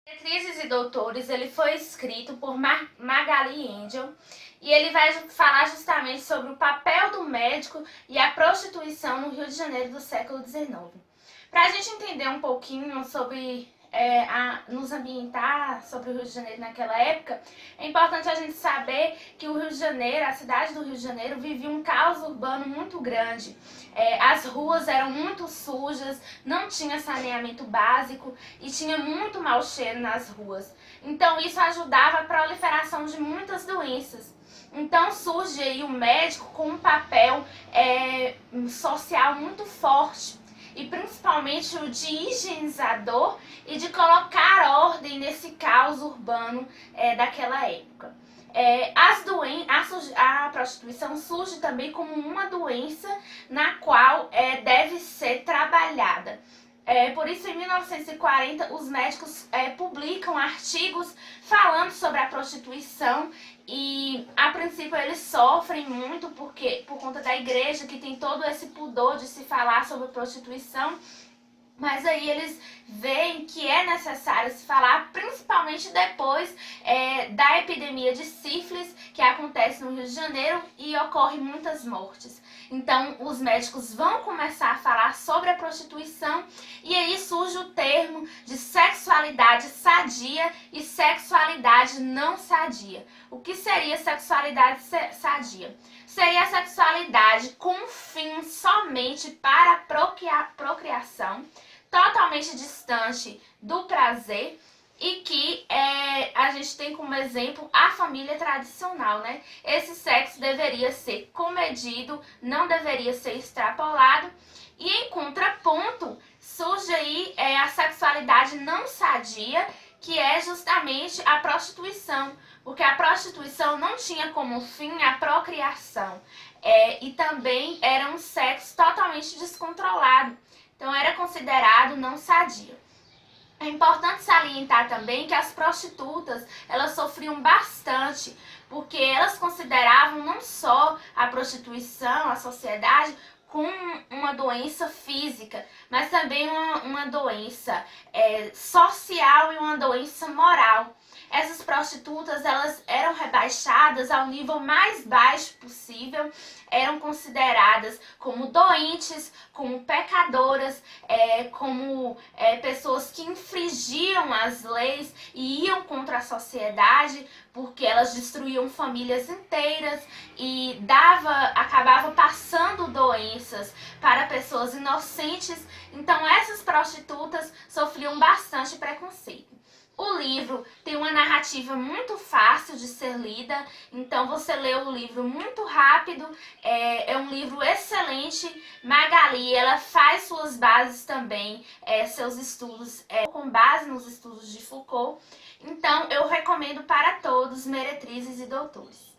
Diretrizes e Doutores, ele foi escrito por Magali Angel e ele vai falar justamente sobre o papel do médico e a prostituição no Rio de Janeiro do século XIX. Para a gente entender um pouquinho sobre nos ambientar sobre o Rio de Janeiro naquela época, é importante a gente saber que o Rio de Janeiro, a cidade do Rio de Janeiro, vivia um caos urbano muito grande. As ruas eram muito sujas, não tinha saneamento básico e tinha muito mau cheiro nas ruas. Então isso ajudava a proliferação de muitas doenças. Então surge aí o médico com um papel social muito forte, e principalmente o de higienizador e de colocar ordem nesse caos urbano daquela época. A prostituição surge também como uma doença na qual deve ser trabalhada. Por isso, em 1940, os médicos publicam artigos falando sobre a prostituição e, a princípio, eles sofrem muito por conta da igreja, que tem todo esse pudor de se falar sobre prostituição. Mas aí eles veem que é necessário se falar, principalmente depois da epidemia de sífilis que acontece no Rio de Janeiro e ocorre muitas mortes. Então os médicos vão começar a falar sobre a prostituição e aí surge o termo de sexualidade sadia e sexualidade não sadia. O que seria sexualidade sadia? Seria a sexualidade com fim somente para a procriação, totalmente distante do prazer e que a gente tem como exemplo a família tradicional, né? Esse sexo deveria ser comedido, não deveria ser extrapolado. E em contraponto surge aí a sexualidade não sadia, que é justamente a prostituição, porque a prostituição não tinha como fim a procriação e também era um sexo totalmente descontrolado, então era considerado não sadio. É importante salientar também que as prostitutas, elas sofriam bastante, porque elas consideravam não só a prostituição, a sociedade, com uma doença física, mas também uma doença social e uma doença moral. Essas prostitutas, elas eram rebaixadas ao nível mais baixo possível, eram consideradas como doentes, como pecadoras, como pessoas que infringiam as leis e iam contra a sociedade, porque elas destruíam famílias inteiras e acabava passando doenças para pessoas inocentes. Então essas prostitutas sofriam bastante preconceito. O livro tem uma narrativa muito fácil de ser lida, então você lê o livro muito rápido, é um livro excelente. Magali, ela faz suas bases também, seus estudos com base nos estudos de Foucault, então eu recomendo para todos, meretrizes e doutores.